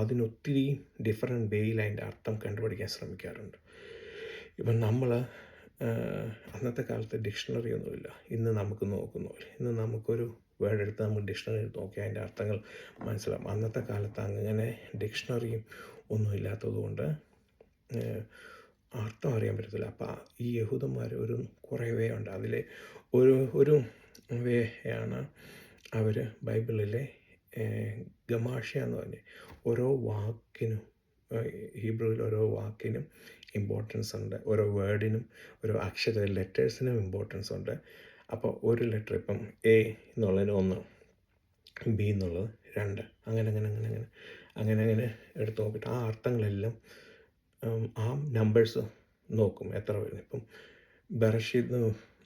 അതിനൊത്തിരി different വേയിൽ അതിൻ്റെ അർത്ഥം കണ്ടുപിടിക്കാൻ ശ്രമിക്കാറുണ്ട്. ഇപ്പം നമ്മൾ അന്നത്തെ കാലത്ത് ഡിക്ഷണറി ഒന്നുമില്ല. ഇന്ന് നമുക്ക് നോക്കുന്നു, ഇന്ന് നമുക്കൊരു വേർഡ് എടുത്ത് നമ്മൾ ഡിക്ഷണറി നോക്കിയാൽ അതിൻ്റെ അർത്ഥങ്ങൾ മനസ്സിലാവും. അന്നത്തെ കാലത്ത് അങ്ങനെ ഡിക്ഷണറിയും ഒന്നും ഇല്ലാത്തത് കൊണ്ട് അർത്ഥം അറിയാൻ പറ്റത്തില്ല. അപ്പം ഈ യഹൂദന്മാർ ഒരു കുറേ വേ ഉണ്ട്. അതിൽ ഒരു വേ ആണ് അവർ ബൈബിളിലെ ഗമാഷ്യ എന്ന് പറഞ്ഞ് ഓരോ വാക്കിനും ഹീബ്രുവിൽ ഓരോ വാക്കിനും ഇമ്പോർട്ടൻസ് ഉണ്ട്, ഓരോ വേർഡിനും ഓരോ അക്ഷര ലെറ്റേഴ്സിനും ഇമ്പോർട്ടൻസ് ഉണ്ട്. അപ്പോൾ ഒരു ലെറ്റർ ഇപ്പം എ എന്നുള്ളതിന് 1, ബി എന്നുള്ളത് 2, അങ്ങനെ എടുത്ത് നോക്കിയിട്ട് ആ അർത്ഥങ്ങളെല്ലാം ആ നമ്പേഴ്സ് നോക്കും എത്ര വരുന്നു. ഇപ്പം ബറഷീദ്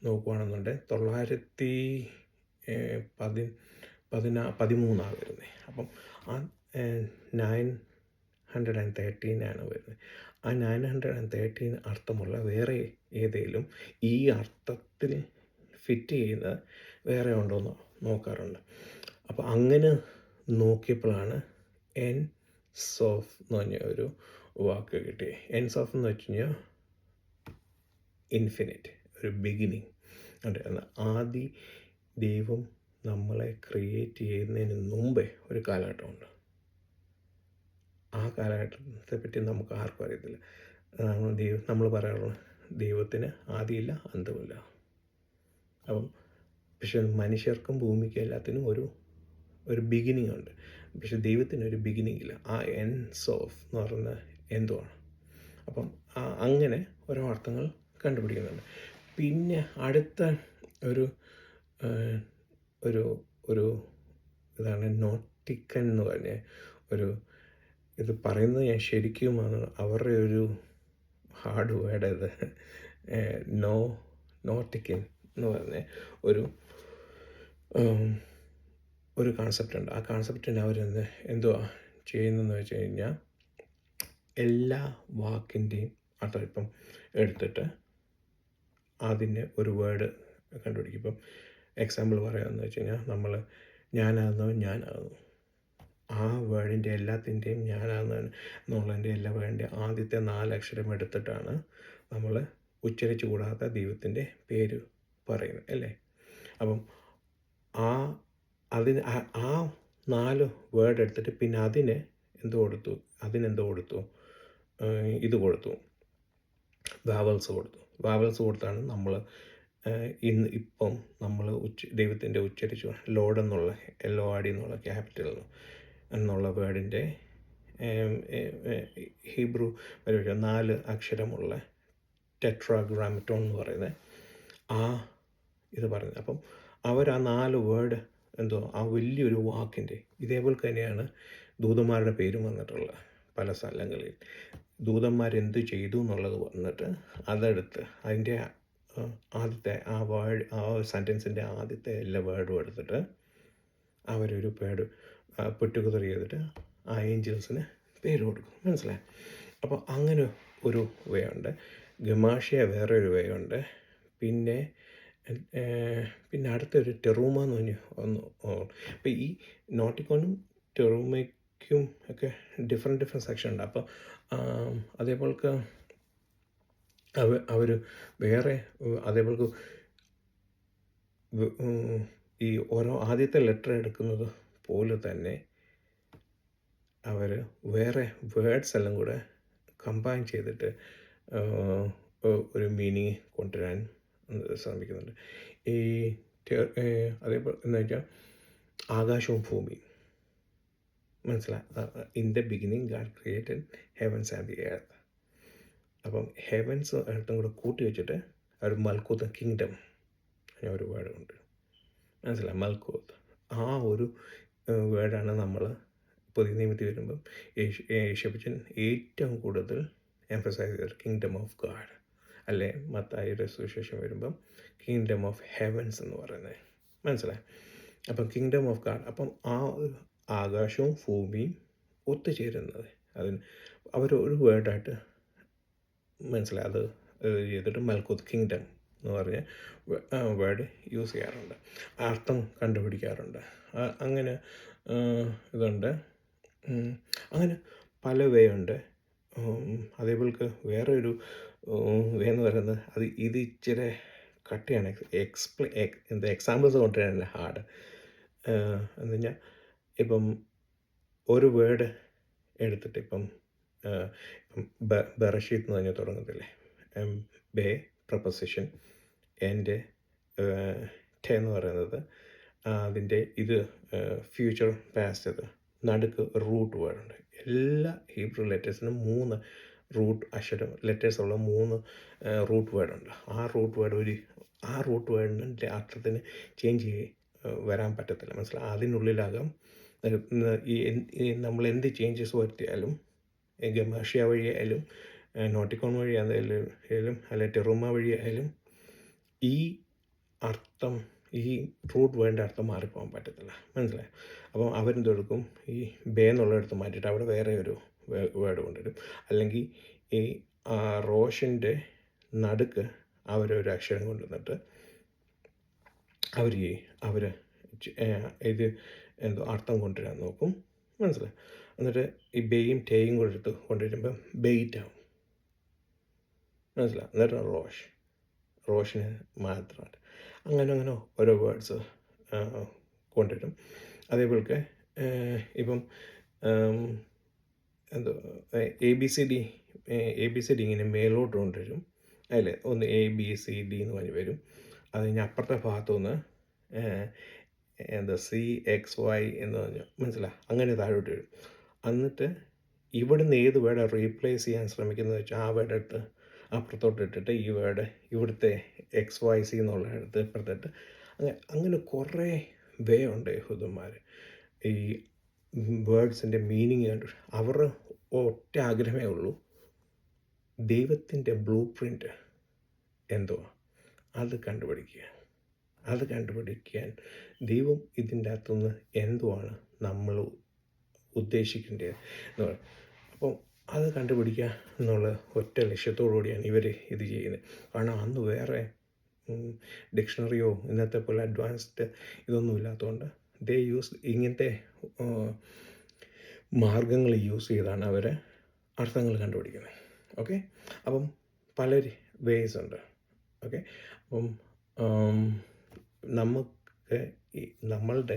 നോക്കുകയാണെന്നുണ്ടെങ്കിൽ 913 വരുന്നത്. അപ്പം ആ 913 വരുന്നത്. ആ 913 അർത്ഥമുള്ള വേറെ ഏതെങ്കിലും ഈ അർത്ഥത്തിൽ ഫിറ്റ് ചെയ്യുന്നത് വേറെ ഉണ്ടോയെന്ന് നോക്കാറുണ്ട്. അപ്പോൾ അങ്ങനെ നോക്കിയപ്പോഴാണ് എൻ സോഫ് എന്ന് പറഞ്ഞ ഒരു വാക്ക് കിട്ടി. എൻ സോഫ് എന്ന് വെച്ച് കഴിഞ്ഞാൽ ഇൻഫിനിറ്റ്, ഒരു ബിഗിനിങ് ഉണ്ട്. എന്നാൽ ആദി ദൈവം നമ്മളെ ക്രിയേറ്റ് ചെയ്യുന്നതിന് മുമ്പേ ഒരു കാലഘട്ടമുണ്ട്. ആ കാലഘട്ടത്തെ പറ്റി നമുക്ക് ആർക്കും അറിയത്തില്ല. നമ്മൾ പറയാറുള്ളത് ദൈവത്തിന് ആദിയില്ല അന്തമില്ല. അപ്പം പക്ഷെ മനുഷ്യർക്കും ഭൂമിക്കും എല്ലാത്തിനും ഒരു ബിഗിനിങ് ഉണ്ട്. പക്ഷെ ദൈവത്തിനൊരു ബിഗിനിങ് ഇല്ല. ആ എൻഡ്സ് ഓഫ് എന്ന് പറയുന്നത് എന്തുവാണ്? അപ്പം അങ്ങനെ ഓരോ അർത്ഥങ്ങൾ കണ്ടുപിടിക്കുന്നുണ്ട്. പിന്നെ അടുത്ത ഒരു ഒരു ഒരു ഇതാണ് നോട്ടിക്കൻ എന്ന് പറഞ്ഞ ഇത് പറയുന്നത് ഞാൻ ശരിക്കും അവരുടെ ഒരു ഹാർഡ് വേർഡ് ഇത്. നോട്ടിക്കൻ എന്ന് പറഞ്ഞ ഒരു കാൺസെപ്റ്റ് ഉണ്ട്. ആ കാൺസെപ്റ്റിന് എന്തുവാ ചെയ്യുന്നതെന്ന് വെച്ച് കഴിഞ്ഞാൽ എല്ലാ വാക്കിൻ്റെയും അർത്ഥം ഇപ്പം എടുത്തിട്ട് അതിന് ഒരു വേർഡ് കണ്ടുപിടിക്കും. ഇപ്പം എക്സാമ്പിൾ പറയാമെന്ന് വെച്ച് കഴിഞ്ഞാൽ ഞാനാകുന്നു. ആ വേർഡിൻ്റെ എല്ലാത്തിൻ്റെയും എന്നുള്ളതിൻ്റെ എല്ലാ വേർഡിൻ്റെ ആദ്യത്തെ 4 അക്ഷരം എടുത്തിട്ടാണ് നമ്മൾ ഉച്ചരിച്ചു കൂടാത്ത ദൈവത്തിൻ്റെ പേര് പറയുന്നത്, അല്ലേ? അപ്പം ആ 4 വേർഡ് എടുത്തിട്ട് പിന്നെ അതിനെന്തോ കൊടുത്തു, ഇത് കൊടുത്തു, വാവൽസ് കൊടുത്താണ് നമ്മൾ ഇപ്പം നമ്മൾ ദൈവത്തിൻ്റെ ഉച്ചരിച്ചു ലോഡ് എന്നുള്ള LORD എന്നുള്ള ക്യാപിറ്റൽ എന്നുള്ള വേർഡിൻ്റെ ഹീബ്രു 4 അക്ഷരമുള്ള ടെട്രാഗ്രാമറ്റോൺ എന്ന് പറയുന്നത് ഇത് പറയുന്നത്. അപ്പം അവർ ആ 4 വേർഡ് ആ വലിയൊരു വാക്കിൻ്റെ ഇതേപോലെ തന്നെയാണ് ദൂതന്മാരുടെ പേരും വന്നിട്ടുള്ളത്. പല സ്ഥലങ്ങളിൽ ദൂതന്മാരെന്ത് ചെയ്തു എന്നുള്ളത് വന്നിട്ട് അതെടുത്ത് അതിൻ്റെ ആദ്യത്തെ ആ സെൻറ്റൻസിൻ്റെ ആദ്യത്തെ എല്ലാ വേർഡും എടുത്തിട്ട് അവരൊരു പുറ്റുകുതറി ചെയ്തിട്ട് ആ ഏഞ്ചൽസിന് പേര് കൊടുക്കും. മനസ്സിലായി? അപ്പോൾ അങ്ങനെ ഒരു വേ ഉണ്ട്. ഗമാഷ്യ വേറൊരു വേ ഉണ്ട്. പിന്നെ അടുത്തൊരു ടെറൂമ എന്ന് പറഞ്ഞ് അപ്പോൾ ഈ നോട്ടിക്കോണും ടെറൂമയ്ക്കും ഒക്കെ ഡിഫറെൻറ്റ് സെക്ഷൻ ഉണ്ട്. അപ്പോൾ അതേപോൾക്ക് അവർ വേറെ അതേപോൾക്ക് ഈ ഓരോ ആദ്യത്തെ ലെറ്റർ എടുക്കുന്നത് പോലെ തന്നെ അവർ വേറെ വേർഡ്സ് എല്ലാം കൂടെ കമ്പൈൻ ചെയ്തിട്ട് ഒരു മീനിങ് കൊണ്ടുവരാൻ ശ്രമിക്കുന്നുണ്ട്. ഈ അതേപോലെ എന്ന് വെച്ചാൽ ആകാശവും ഭൂമിയും മനസ്സിലായി. In the beginning God created heavens and the earth. അപ്പം ഹെവൻസ് എർത്തും കൂടെ കൂട്ടി വെച്ചിട്ട് ഒരു മൽക്കൂത്ത് കിങ്ഡം ഒരു വേർഡ് ഉണ്ട്. മനസ്സിലായി? മൽക്കൂത്ത് ആ ഒരു വേർഡാണ് നമ്മൾ പുതിയ നിയമത്തിൽ വരുമ്പം യേശുപ്പച്ചൻ ഏറ്റവും കൂടുതൽ എംഫസൈസ് ചെയ്തത് കിങ്ഡം ഓഫ് ഗാഡ്, അല്ലേ? മത്തായിയുടെ സുവിശേഷം വരുമ്പം കിങ്ഡം ഓഫ് ഹെവൻസ് എന്ന് പറയുന്നത്. മനസ്സിലായി? അപ്പം കിങ്ഡം ഓഫ് ഗാഡ്. അപ്പം ആ ആകാശവും ഭൂമിയും ഒത്തുചേരുന്നത് അതിന് അവരൊരു വേർഡായിട്ട് മനസ്സിലായി അത് ചെയ്തിട്ട് മൽക്കൂത്ത് കിങ്ഡം എന്ന് പറഞ്ഞ വേർഡ് യൂസ് ചെയ്യാറുണ്ട്, അർത്ഥം കണ്ടുപിടിക്കാറുണ്ട്. അങ്ങനെ ഇതുണ്ട്. ഉം. അങ്ങനെ പല വേ ഉണ്ട്. അതേപോൽക്ക് വേറെ ഒരു വേ എന്ന് പറയുന്നത് ഇത് ഇച്ചിരി കട്ടിയാണ്. എന്താ എക്സാമ്പിൾസ് കൊണ്ടുവരാനല്ല ഹാർഡ്. എന്ന് കഴിഞ്ഞാൽ ഇപ്പം ഒരു വേർഡ് എടുത്തിട്ട് ഇപ്പം ബറഷീത്ത് എന്ന് പറഞ്ഞാൽ തുടങ്ങത്തില്ലേ. ബേ പ്രൊപ്പസിഷൻ, എൻ്റെ ടെ എന്ന് പറയുന്നത് അതിൻ്റെ ഇത് ഫ്യൂച്ചർ പാസ്റ്റ്, അത് നടുക്ക് റൂട്ട് വേർഡുണ്ട്. എല്ലാ ഹീബ്രു ലെറ്റേഴ്സിനും 3 റൂട്ട് ലെറ്റേഴ്സുള്ള 3 റൂട്ട് വേർഡുണ്ട്. ആ റൂട്ട് വേർഡിൻ്റെ അർത്ഥത്തിന് ചേഞ്ച് വരാൻ പറ്റത്തില്ല. മനസ്സിലായി? അതിനുള്ളിലാകാം നമ്മൾ എന്ത് ചേഞ്ചസ് വരുത്തിയാലും, ഗമാഷ്യ വഴിയായാലും നോട്ടിക്കോൺ വഴിയായാലും അല്ലെ ടെറുമ വഴിയായാലും ഈ അർത്ഥം, ഈ റൂട്ട് വേർഡിൻ്റെ അർത്ഥം മാറിപ്പോകാൻ പറ്റത്തില്ല. മനസ്സിലായി? അപ്പം അവരെന്തെടുക്കും, ഈ ബേ എന്നുള്ളിടത്ത് മാറ്റിയിട്ട് അവിടെ വേറെ ഒരു വേർഡ് കൊണ്ടുവരും. അല്ലെങ്കിൽ ഈ റോഷിൻ്റെ നടുക്ക് അവരൊരു അക്ഷരം കൊണ്ടുവന്നിട്ട് അവർ ഇത് എന്തോ അർത്ഥം കൊണ്ടുവരാൻ നോക്കും. മനസ്സിലായി? എന്നിട്ട് ഈ ബേയും ടേയും കൂടെ എടുത്ത് കൊണ്ടുവരുമ്പം ബെയ്റ്റ് ആവും. മനസ്സിലായി? എന്നിട്ട് റോഷിന് മാത്രമായിട്ട് അങ്ങനെ ഓരോ വേർഡ്സ് കൊണ്ടുവരും. അതേപോലൊക്കെ ഇപ്പം എന്തോ എ ബി സി ഡി ഇങ്ങനെ മേലോട്ട് കൊണ്ടുവരും. അതിൽ ഒന്ന് ABCD എന്ന് പറഞ്ഞ് വരും. അത് കഴിഞ്ഞ് അപ്പുറത്തെ ഭാഗത്തുനിന്ന് CXY എന്ന് പറഞ്ഞു, മനസ്സിലായി? അങ്ങനെ താഴോട്ട് വരും. എന്നിട്ട് ഇവിടുന്ന് ഏത് വേർഡ് റീപ്ലേസ് ചെയ്യാൻ ശ്രമിക്കുന്നത് വെച്ചാൽ ആ വേർഡ് എടുത്ത് അപ്പുറത്തോട്ട് ഇട്ടിട്ട് ഈ വേർഡ് ഇവിടുത്തെ XYZ എന്നുള്ള എടുത്ത് ഇപ്പുറത്തിട്ട് അങ്ങനെ കുറേ വേ ഉണ്ട് യഹൂദന്മാർ ഈ വേർഡ്സിൻ്റെ മീനിങ് കണ്ടു. അവരുടെ ഒറ്റ ആഗ്രഹമേ ഉള്ളൂ, ദൈവത്തിൻ്റെ ബ്ലൂ പ്രിൻ്റ് എന്തുവാ അത് കണ്ടുപിടിക്കാൻ ദൈവം ഇതിൻ്റെ അകത്തുനിന്ന് എന്തുവാണ് നമ്മൾ ഉദ്ദേശിക്കേണ്ടത് എന്ന് പറയും. അപ്പം അത് കണ്ടുപിടിക്കുക എന്നുള്ള ഒറ്റ ലക്ഷ്യത്തോടു കൂടിയാണ് ഇവർ ഇത് ചെയ്യുന്നത്. കാരണം അന്ന് വേറെ ഡിക്ഷണറിയോ ഇന്നത്തെ പോലെ അഡ്വാൻസ്ഡ് ഇതൊന്നും ഇല്ലാത്തതുകൊണ്ട് ഇങ്ങനത്തെ മാർഗങ്ങൾ യൂസ് ചെയ്താണ് അവർ അർത്ഥങ്ങൾ കണ്ടുപിടിക്കുന്നത്. ഓക്കെ, അപ്പം പല വേസ് ഉണ്ട്. ഓക്കെ, അപ്പം നമുക്ക് നമ്മളുടെ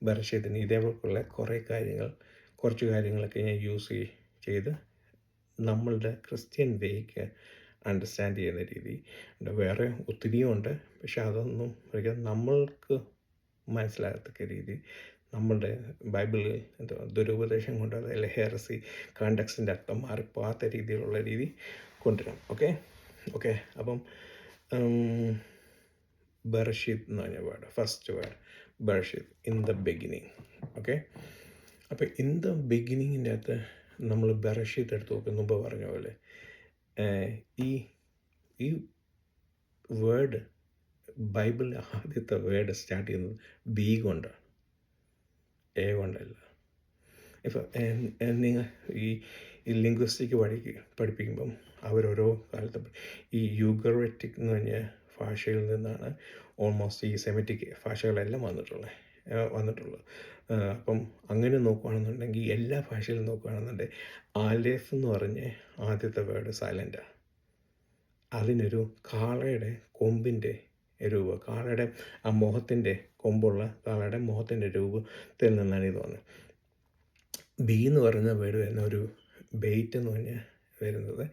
ബറശീത്തിന് ഇതേപോലുള്ള കുറച്ച് കാര്യങ്ങളൊക്കെ ഞാൻ യൂസ് ചെയ്ത് നമ്മളുടെ ക്രിസ്ത്യൻ വേക്ക് അണ്ടർസ്റ്റാൻഡ് ചെയ്യുന്ന രീതി ഉണ്ട്. വേറെ ഒത്തിരിയുമുണ്ട്, പക്ഷെ അതൊന്നും നമ്മൾക്ക് മനസ്സിലാകത്തക്ക രീതി നമ്മളുടെ ബൈബിളിൽ ദുരുപദേശം കൊണ്ട് അതല്ല ഹെറസി കോണ്ടക്സ്റ്റിൻ്റെ അർത്ഥം മാറിപ്പോകാത്ത രീതിയിലുള്ള രീതി കൊണ്ടുവരാം. ഓക്കെ. അപ്പം ബറഷീത്ത് എന്ന് പറഞ്ഞ വേർഡ്, ഫസ്റ്റ് വേർഡ് ബറഷീത്ത്, ഇൻ ദ ബിഗിനിങ്. ഓക്കെ, അപ്പോൾ ഇൻ ദ ബിഗിനിങ്ങിൻ്റെ അകത്ത് നമ്മൾ ബറഷീത്ത് എടുത്ത് നോക്കും. മുമ്പ് പറഞ്ഞ പോലെ ഈ വേർഡ് ബൈബിളിൽ ആദ്യത്തെ വേർഡ് സ്റ്റാർട്ട് ചെയ്യുന്നത് ബി കൊണ്ടാണ്, എ കൊണ്ടല്ല. ഇപ്പം നിങ്ങൾ ഈ ലിംഗ്വിസ്റ്റിക് പഠിപ്പിക്കുമ്പം അവരോരോ കാലത്ത് ഈ യൂഗറിറ്റിക് എന്ന് പറഞ്ഞ ഭാഷയിൽ നിന്നാണ് ഓൾമോസ്റ്റ് ഈ സെമിറ്റിക് ഭാഷകളെല്ലാം വന്നിട്ടുള്ളത്. അപ്പം അങ്ങനെ നോക്കുകയാണെന്നുണ്ടെങ്കിൽ എല്ലാ ഭാഷയിലും നോക്കുകയാണെന്നുണ്ടെങ്കിൽ ആലേഫ് എന്ന് പറഞ്ഞ് ആദ്യത്തെ വേർഡ് സൈലൻ്റാണ്. അതിനൊരു കാളയുടെ കൊമ്പിൻ്റെ രൂപം, കാളയുടെ ആ മുഖത്തിൻ്റെ കൊമ്പുള്ള കാളയുടെ മുഖത്തിൻ്റെ രൂപത്തിൽ നിന്നാണ് ഇത് വന്നത്. ബി എന്ന് പറയുന്ന വേർഡ് വരുന്ന ഒരു ബെയ്റ്റ് എന്ന് പറഞ്ഞ് വരുന്നത്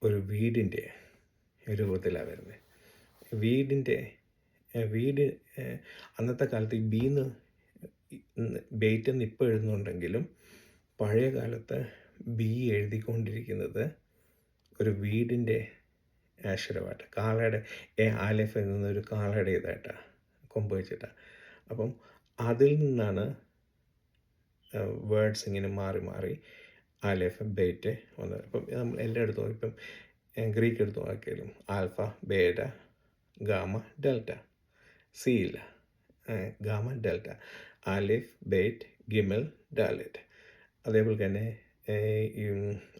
ഒരു വീടിൻ്റെ രൂപത്തിലാണ് വരുന്നത്. വീട് അന്നത്തെ കാലത്ത് ഈ ബീന്ന് ബെയ്റ്റ് എന്ന് ഇപ്പോൾ എഴുതുന്നുണ്ടെങ്കിലും പഴയ കാലത്ത് ബി എഴുതിക്കൊണ്ടിരിക്കുന്നത് ഒരു വീടിൻ്റെ അക്ഷരമായിട്ട്, കാളയുടെ ആലേഫ് എന്നൊരു കാളയുടെ ഇതായിട്ടാണ്, കൊമ്പ് വെച്ചിട്ടാണ്. അപ്പം അതിൽ നിന്നാണ് വേർഡ്സ് ഇങ്ങനെ മാറി ആലേഫ് ബേറ്റ് വന്നത്. അപ്പം നമ്മൾ എല്ലായിടത്തും ഇപ്പം ഗ്രീക്ക് എടുത്ത് നോക്കിയാലും alpha, beta, gamma, delta. C ഇല്ല, ഗാമ, ഡെൽറ്റ, ആലിഫ്, ബേറ്റ്, ഗിമൽ, ഡാലറ്റ്. അതേപോലെ തന്നെ ഈ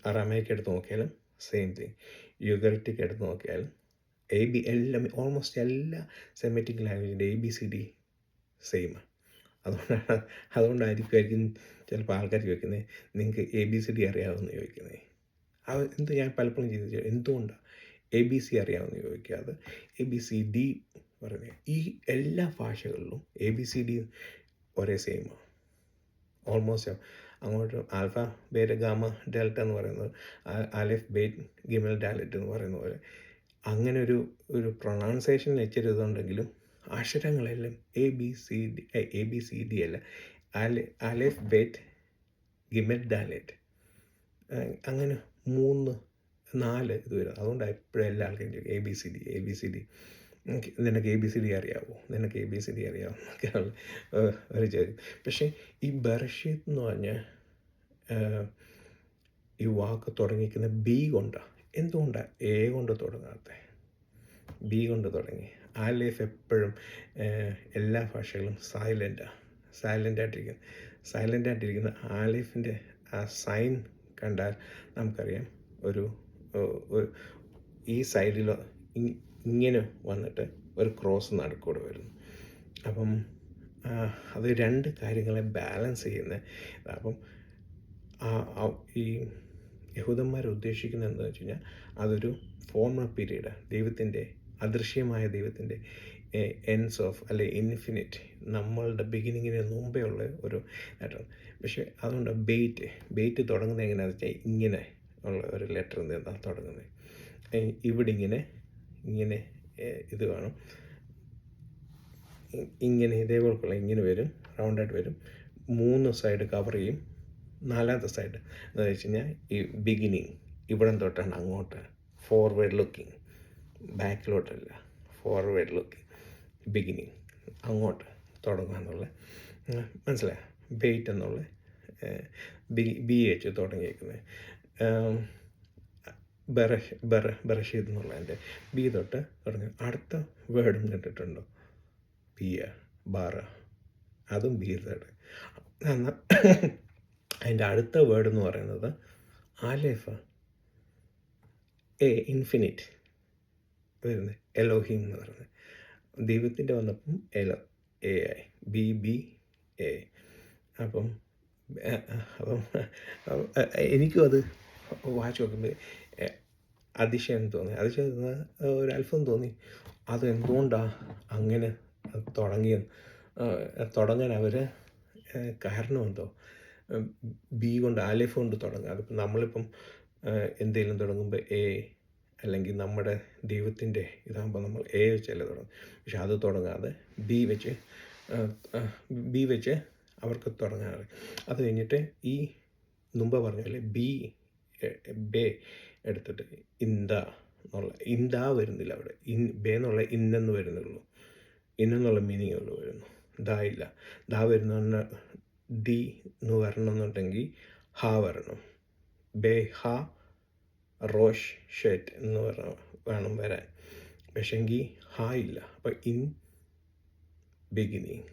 അറാമയ്ക്ക് എടുത്ത് നോക്കിയാലും സെയിം തിങ്. യുഗറിറ്റിക് എടുത്ത് നോക്കിയാലും എല്ലാം ഓൾമോസ്റ്റ് എല്ലാ സെമിറ്റിക് ലാംഗ്വേജിൻ്റെ ABCD സെയിമാണ്. അതുകൊണ്ടായിരിക്കും ചിലപ്പോൾ ആൾക്കാർ ചോദിക്കുന്നത്, നിങ്ങൾക്ക് ABCD അറിയാമെന്ന് ചോദിക്കുന്നത്. അത് ഞാൻ പലപ്പോഴും ചിന്തിച്ചു, എന്തുകൊണ്ടാണ് ABC അറിയാമെന്ന് ചോദിക്കാതെ ABCD പറയുന്നത്? ഈ എല്ലാ ഭാഷകളിലും ABCD ഒരേ സെയിമാണ്. ഓൾമോസ്റ്റ് അങ്ങോട്ട് ആൽഫ ബീറ്റ ഗാമ ഡെൽറ്റ എന്ന് പറയുന്നത് അലിഫ് ബീറ്റ് ഗിമൽ ഡാലറ്റ് എന്ന് പറയുന്ന പോലെ അങ്ങനെ ഒരു പ്രൊണൗൺസിയേഷൻ ഇച്ചിരി ഇതുണ്ടെങ്കിലും അക്ഷരങ്ങളെല്ലാം ABCD അല്ല, അലിഫ് ബീറ്റ് ഗിമൽ ഡാലറ്റ് അങ്ങനെ 3, 4 ഇത് വരും. അതുകൊണ്ടാണ് എപ്പോഴും എല്ലാ ആൾക്കാരും ചോദിക്കും ABCD. നിനക്ക് ABCD അറിയാമോ, നിനക്ക് ABCD അറിയാമോ എന്നൊക്കെയാണ് ഒരു ചോദ്യം. പക്ഷേ ഈ ബറഷീത്ത് എന്ന് പറഞ്ഞാൽ ഈ വാക്ക് തുടങ്ങിയിരിക്കുന്ന B കൊണ്ടാണ്. എന്തുകൊണ്ടാണ് A കൊണ്ട് തുടങ്ങാത്തത്? B കൊണ്ട് തുടങ്ങി. ആലിഫ് എപ്പോഴും എല്ലാ ഭാഷകളും സൈലൻ്റായിട്ടിരിക്കുന്ന ആലിഫിൻ്റെ ആ സൈൻ കണ്ടാൽ നമുക്കറിയാം ഈ സൈഡിൽ ഇങ്ങനെ വന്നിട്ട് ഒരു ക്രോസ് നടുക്കൂടെ വരുന്നു. അപ്പം അത് രണ്ട് കാര്യങ്ങളെ ബാലൻസ് ചെയ്യുന്ന. അപ്പം ഈ യഹൂദന്മാർ ഉദ്ദേശിക്കുന്നത് എന്താണെന്ന് വെച്ച് കഴിഞ്ഞാൽ അതൊരു ഫോർമർ പീരീഡ്, ദൈവത്തിൻ്റെ അദൃശ്യമായ ദൈവത്തിൻ്റെ എൻഡ്സ് ഓഫ് അല്ലെ ഇൻഫിനിറ്റ്, നമ്മളുടെ ബിഗിനിങ്ങിന് മുമ്പേ ഉള്ള ഒരു ലെറ്റർ. പക്ഷേ അതുകൊണ്ട് ബെയ്റ്റ് തുടങ്ങുന്നത് എങ്ങനെയാണെന്ന് വെച്ചാൽ ഇങ്ങനെ ഉള്ള ഒരു ലെറ്റർ നിന്നാണ് തുടങ്ങുന്നത്. ഇവിടെ ഇങ്ങനെ ഇത് കാണും, ഇങ്ങനെ ഇതേപോലുള്ള ഇങ്ങനെ വരും, റൗണ്ടായിട്ട് വരും, 3 സൈഡ് കവർ ചെയ്യും. 4ാമത്തെ സൈഡ് എന്ന് വെച്ച് കഴിഞ്ഞാൽ ഈ ബിഗിനിങ് ഇവിടെ തൊട്ടാണ് അങ്ങോട്ട് ഫോർവേഡ് ലുക്കിങ്, ബാക്കിലോട്ടല്ല, ഫോർവേഡ് ലുക്കിങ്, ബിഗിനിങ് അങ്ങോട്ട് തുടങ്ങുക എന്നുള്ള മനസ്സിലായ ബെയ്റ്റ് എന്നുള്ള BH തുടങ്ങിയിരിക്കുന്നത്. ബറഷീദ് എന്നുള്ളതിൻ്റെ B തൊട്ട് തുടങ്ങി. അടുത്ത വേർഡും കേട്ടിട്ടുണ്ടോ? ബാറ, അതും B തൊട്ട്. അതിൻ്റെ അടുത്ത വേർഡ് എന്ന് പറയുന്നത് ആലേഫ, ഇൻഫിനിറ്റ് വരുന്നത്, എലോഹിം എന്ന് പറയുന്നത്. ദൈവത്തിൻ്റെ വന്നപ്പം AI, BBA. അപ്പം എനിക്കും അത് വായിച്ച് നോക്കുമ്പോൾ അതിശയം തോന്നി, ഒരു അത്ഭുതം തോന്നി. അതെന്തുകൊണ്ടാണ് അങ്ങനെ തുടങ്ങാൻ അവർ കാരണം എന്തോ B കൊണ്ട് ആലിഫ് കൊണ്ട് തുടങ്ങുക. അതിപ്പം നമ്മളിപ്പം എന്തെങ്കിലും തുടങ്ങുമ്പോൾ അല്ലെങ്കിൽ നമ്മുടെ ദൈവത്തിൻ്റെ ഇതാകുമ്പോൾ നമ്മൾ വെച്ചല്ലേ തുടങ്ങും. പക്ഷെ അത് തുടങ്ങാതെ B വെച്ച് അവർക്ക് തുടങ്ങാറ്. അത് കഴിഞ്ഞിട്ട് ഈ മുമ്പ് പറഞ്ഞാൽ ബേ എടുത്തിട്ട് ഇന്ത വരുന്നില്ല അവിടെ, ബേ എന്നുള്ള ഇന്നെന്ന് വരുന്നുള്ളൂ, ഇന്നെന്നുള്ള മീനിങ് ഉള്ളൂ വരുന്നു. ഇല്ല, വരുന്ന D എന്ന് വരണമെന്നുണ്ടെങ്കിൽ വരണം. ബേ റോഷ് ഷെറ്റ് എന്ന് വേണം വരാൻ. പക്ഷെങ്കിൽ ഇല്ല. അപ്പം ബിഗിനിങ്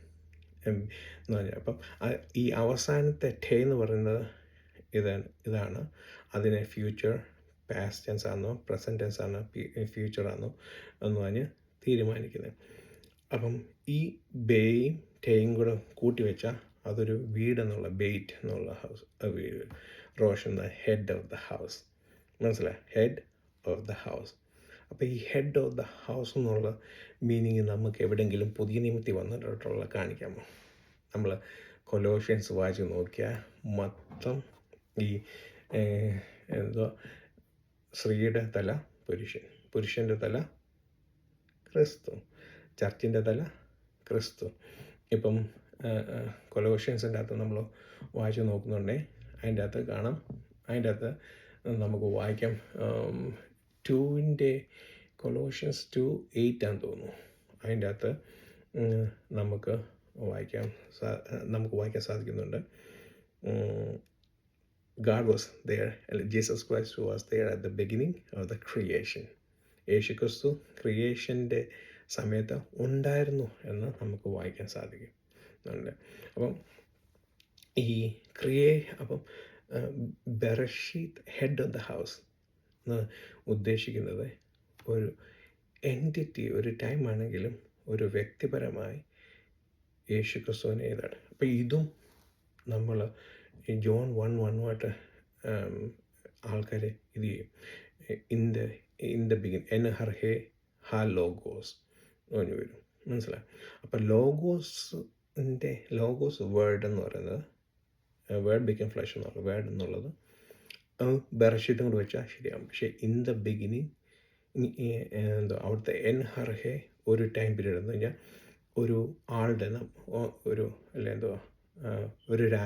എന്ന് പറഞ്ഞാൽ, അപ്പം ഈ അവസാനത്തെ എന്ന് പറയുന്നത് ഇതാണ്. അതിനെ ഫ്യൂച്ചർ, പാസ്റ്റ് ടെൻസ് ആണോ, പ്രസൻറ്റ് ടെൻസ് ആണോ, ഫ്യൂച്ചർ ആണോ എന്ന് പറഞ്ഞ് തീരുമാനിക്കുന്നത്. അപ്പം ഈ ബേയും ടേയും കൂടെ കൂട്ടി വെച്ചാൽ അതൊരു വീടെന്നുള്ള, ബെയ്റ്റ് എന്നുള്ള ഹൗസ്, വീട്. റോഷ് എന്ന ഹെഡ് ഓഫ് ദ ഹൗസ്, മനസ്സിലായി? Head of the house. അപ്പോൾ ഈ ഹെഡ് ഓഫ് ദ ഹൗസ് എന്നുള്ള മീനിങ് നമുക്ക് എവിടെയെങ്കിലും പുതിയ നിയമത്തിൽ വന്നിട്ടുള്ള കാണിക്കാമോ? നമ്മൾ കൊലോഷ്യൻസ് വായിച്ച് നോക്കിയാൽ മൊത്തം ഈ സ്ത്രീയുടെ തല പുരുഷൻ്റെ തല ക്രിസ്തു, ചർച്ചിൻ്റെ തല ക്രിസ്തു. ഇപ്പം കൊലോഷ്യൻസിൻ്റെ അകത്ത് നമ്മൾ വായിച്ച് നോക്കുന്നുണ്ടെങ്കിൽ അതിൻ്റെ അകത്ത് കാണാം, അതിൻ്റെ അകത്ത് നമുക്ക് വായിക്കാം. 2 കൊലോഷ്യൻസ് 2:8 ആണെന്ന് തോന്നുന്നു. അതിൻ്റെ അകത്ത് നമുക്ക് വായിക്കാൻ സാധിക്കുന്നുണ്ട്. God was there, Jesus Christ was there at the beginning of the creation. യേശു ക്രിസ്തു ക്രിയേഷൻ്റെ സമയത്ത് ഉണ്ടായിരുന്നു എന്ന് നമുക്ക് വായിക്കാൻ സാധിക്കും. അപ്പം ഈ ബെറഷീത്ത് ഹെഡ് ഓഫ് ദ ഹൗസ് എന്ന് ഉദ്ദേശിക്കുന്നത് ഒരു എൻറ്റിറ്റി, ഒരു ടൈം ആണെങ്കിലും ഒരു വ്യക്തിപരമായി യേശു ക്രിസ്തുവിനെ എഴുതാണ്. അപ്പോൾ ഇതും നമ്മൾ ഈ ജോൺ 1:1 ആൾക്കാർ ഇത് ചെയ്യും. ഇൻ ദ ബിഗിൻ എൻ ഹർ ഹേ ഹാ ലോഗോസ് എന്ന് പറഞ്ഞു വരും. മനസ്സിലായി? അപ്പം ലോഗോസ് വേർഡ് എന്ന് പറയുന്നത് വേർഡ് ബിക്കം ഫ്ലഷ് എന്ന് പറയുന്നത് വേർഡ് എന്നുള്ളത് ബെറഷീത്തും കൂടെ വെച്ചാൽ ശരിയാകും. പക്ഷേ ഇൻ ദ ബിഗിനിങ് എന്തോ അവിടുത്തെ എൻ ഹർ ഹേ ഒരു ടൈം പീരീഡ് എന്ന് കഴിഞ്ഞാൽ ഒരു ആളുടെ ഒരു അല്ലെ എന്തോ ഒരു